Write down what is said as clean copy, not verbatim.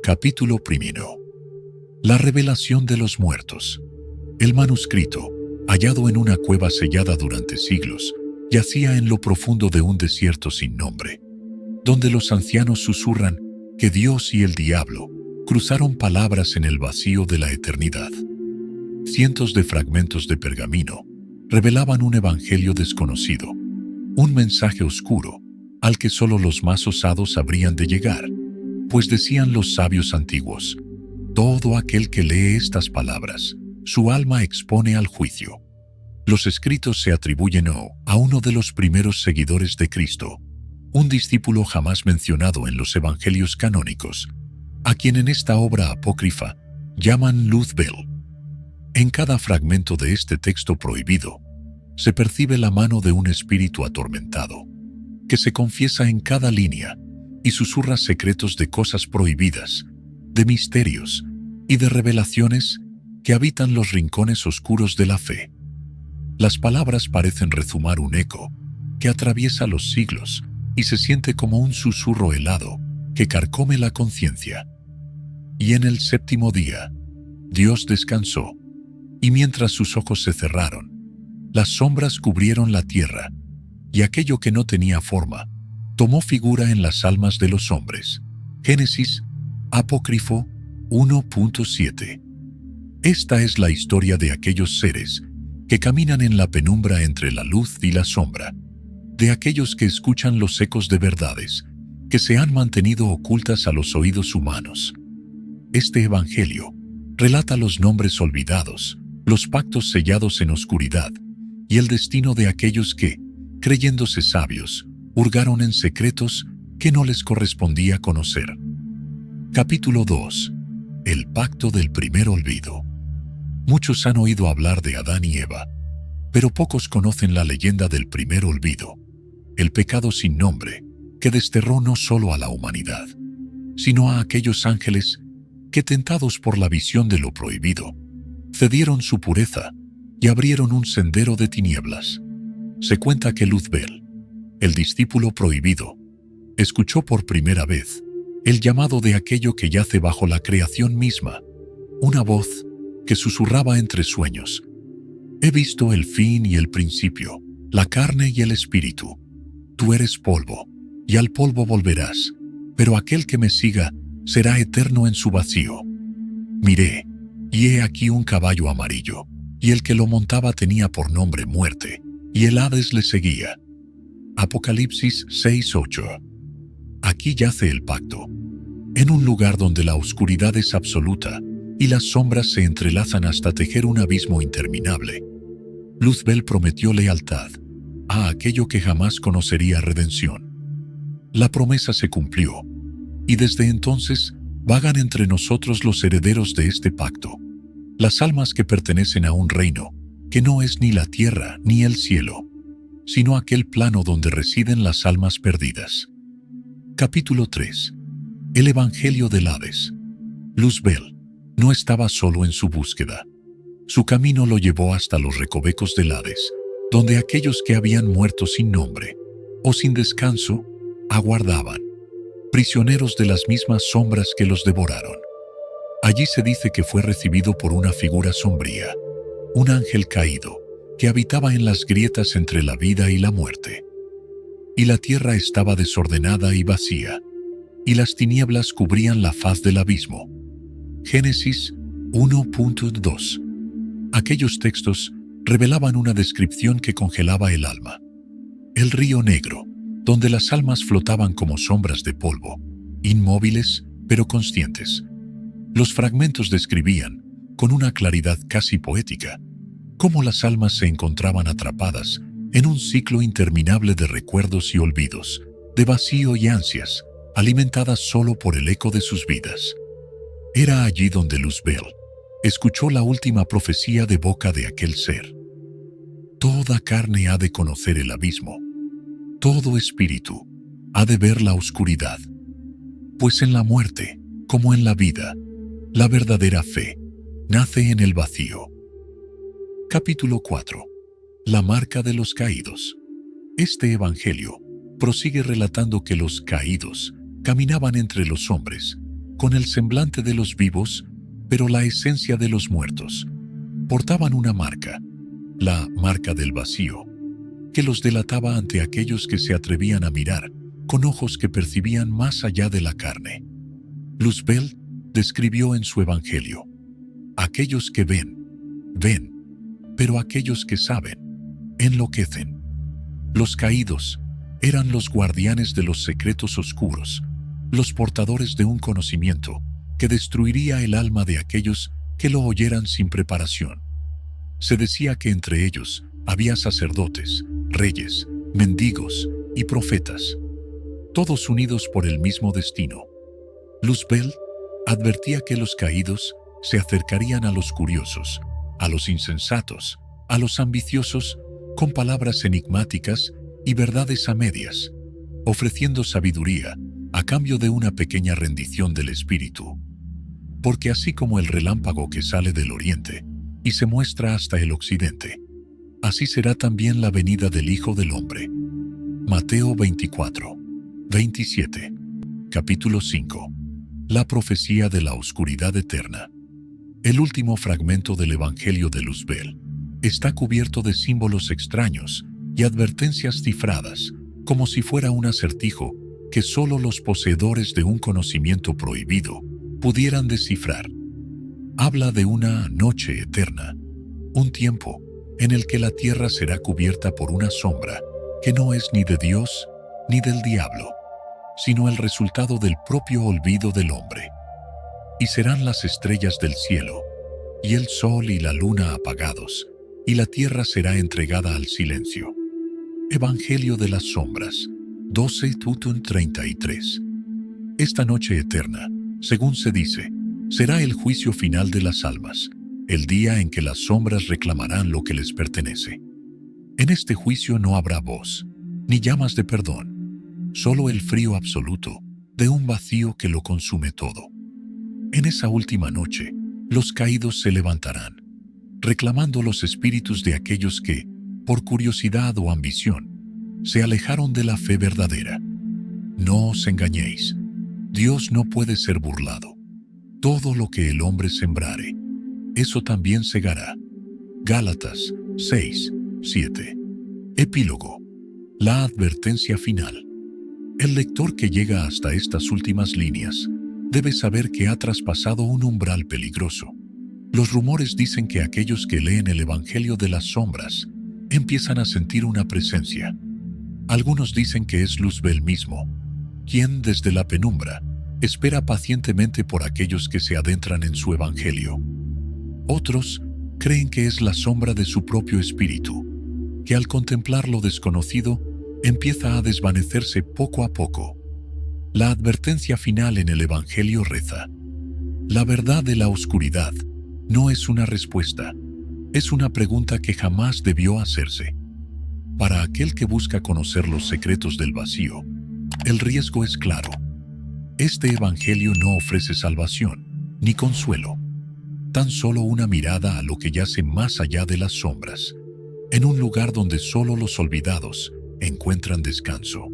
Capítulo primero. La revelación de los muertos. El manuscrito, hallado en una cueva sellada durante siglos, yacía en lo profundo de un desierto sin nombre, donde los ancianos susurran que Dios y el diablo cruzaron palabras en el vacío de la eternidad. Cientos de fragmentos de pergamino revelaban un evangelio desconocido, un mensaje oscuro al que solo los más osados habrían de llegar, pues decían los sabios antiguos: todo aquel que lee estas palabras, su alma expone al juicio. Los escritos se atribuyen a uno de los primeros seguidores de Cristo, un discípulo jamás mencionado en los evangelios canónicos, a quien en esta obra apócrifa llaman Luzbel. En cada fragmento de este texto prohibido, se percibe la mano de un espíritu atormentado, que se confiesa en cada línea y susurra secretos de cosas prohibidas, de misterios y de revelaciones que habitan los rincones oscuros de la fe. Las palabras parecen rezumar un eco que atraviesa los siglos y se siente como un susurro helado que carcome la conciencia. Y en el séptimo día, Dios descansó, y mientras sus ojos se cerraron, las sombras cubrieron la tierra, y aquello que no tenía forma tomó figura en las almas de los hombres. Génesis, apócrifo 1.7. Esta es la historia de aquellos seres que caminan en la penumbra entre la luz y la sombra, de aquellos que escuchan los ecos de verdades que se han mantenido ocultas a los oídos humanos. Este evangelio relata los nombres olvidados, los pactos sellados en oscuridad y el destino de aquellos que, creyéndose sabios, hurgaron en secretos que no les correspondía conocer. Capítulo 2. El pacto del primer olvido. Muchos han oído hablar de Adán y Eva, pero pocos conocen la leyenda del primer olvido, el pecado sin nombre que desterró no solo a la humanidad, sino a aquellos ángeles que, tentados por la visión de lo prohibido, cedieron su pureza y abrieron un sendero de tinieblas. Se cuenta que Luzbel, el discípulo prohibido, escuchó por primera vez el llamado de aquello que yace bajo la creación misma, una voz que susurraba entre sueños: he visto el fin y el principio, la carne y el espíritu. Tú eres polvo, y al polvo volverás, pero aquel que me siga será eterno en su vacío. Miré, y he aquí un caballo amarillo, y el que lo montaba tenía por nombre Muerte, y el Hades le seguía. Apocalipsis 6:8. Aquí yace el pacto, en un lugar donde la oscuridad es absoluta y las sombras se entrelazan hasta tejer un abismo interminable. Luzbel prometió lealtad a aquello que jamás conocería redención. La promesa se cumplió, y desde entonces vagan entre nosotros los herederos de este pacto, las almas que pertenecen a un reino que no es ni la tierra ni el cielo, sino aquel plano donde residen las almas perdidas. Capítulo 3. El Evangelio del Hades. Luzbel no estaba solo en su búsqueda. Su camino lo llevó hasta los recovecos del Hades, donde aquellos que habían muerto sin nombre o sin descanso aguardaban, prisioneros de las mismas sombras que los devoraron. Allí se dice que fue recibido por una figura sombría, un ángel caído, que habitaba en las grietas entre la vida y la muerte. Y la tierra estaba desordenada y vacía, y las tinieblas cubrían la faz del abismo. Génesis 1.2. Aquellos textos revelaban una descripción que congelaba el alma. El río negro, donde las almas flotaban como sombras de polvo, inmóviles pero conscientes. Los fragmentos describían, con una claridad casi poética, cómo las almas se encontraban atrapadas en un ciclo interminable de recuerdos y olvidos, de vacío y ansias, alimentadas solo por el eco de sus vidas. Era allí donde Luzbel escuchó la última profecía de boca de aquel ser. Toda carne ha de conocer el abismo, todo espíritu ha de ver la oscuridad, pues en la muerte, como en la vida, la verdadera fe nace en el vacío. Capítulo 4. La marca de los caídos. Este evangelio prosigue relatando que los caídos caminaban entre los hombres, con el semblante de los vivos, pero la esencia de los muertos. Portaban una marca, la marca del vacío, que los delataba ante aquellos que se atrevían a mirar con ojos que percibían más allá de la carne. Luzbel describió en su Evangelio: aquellos que ven, ven, pero aquellos que saben, enloquecen. Los caídos eran los guardianes de los secretos oscuros, los portadores de un conocimiento que destruiría el alma de aquellos que lo oyeran sin preparación. Se decía que entre ellos había sacerdotes, reyes, mendigos y profetas, todos unidos por el mismo destino. Luzbel advertía que los caídos se acercarían a los curiosos, a los insensatos, a los ambiciosos, con palabras enigmáticas y verdades a medias, ofreciendo sabiduría a cambio de una pequeña rendición del espíritu. Porque así como el relámpago que sale del oriente y se muestra hasta el occidente, así será también la venida del Hijo del Hombre. Mateo 24, 27. Capítulo 5. La profecía de la oscuridad eterna. El último fragmento del Evangelio de Luzbel está cubierto de símbolos extraños y advertencias cifradas, como si fuera un acertijo que solo los poseedores de un conocimiento prohibido pudieran descifrar. Habla de una noche eterna, un tiempo en el que la tierra será cubierta por una sombra que no es ni de Dios ni del diablo, sino el resultado del propio olvido del hombre. Y serán las estrellas del cielo, y el sol y la luna apagados, y la tierra será entregada al silencio. Evangelio de las sombras, 12:33. Esta noche eterna, según se dice, será el juicio final de las almas, el día en que las sombras reclamarán lo que les pertenece. En este juicio no habrá voz, ni llamas de perdón, solo el frío absoluto de un vacío que lo consume todo. En esa última noche, los caídos se levantarán, reclamando los espíritus de aquellos que, por curiosidad o ambición, se alejaron de la fe verdadera. No os engañéis, Dios no puede ser burlado. Todo lo que el hombre sembrare, eso también segará. Gálatas 6:7. Epílogo. La advertencia final. El lector que llega hasta estas últimas líneas debe saber que ha traspasado un umbral peligroso. Los rumores dicen que aquellos que leen el Evangelio de las sombras empiezan a sentir una presencia. Algunos dicen que es Luzbel mismo, quien desde la penumbra espera pacientemente por aquellos que se adentran en su Evangelio. Otros creen que es la sombra de su propio espíritu, que al contemplar lo desconocido empieza a desvanecerse poco a poco. La advertencia final en el Evangelio reza: la verdad de la oscuridad no es una respuesta, es una pregunta que jamás debió hacerse. Para aquel que busca conocer los secretos del vacío, el riesgo es claro. Este Evangelio no ofrece salvación ni consuelo, tan solo una mirada a lo que yace más allá de las sombras, en un lugar donde solo los olvidados encuentran descanso.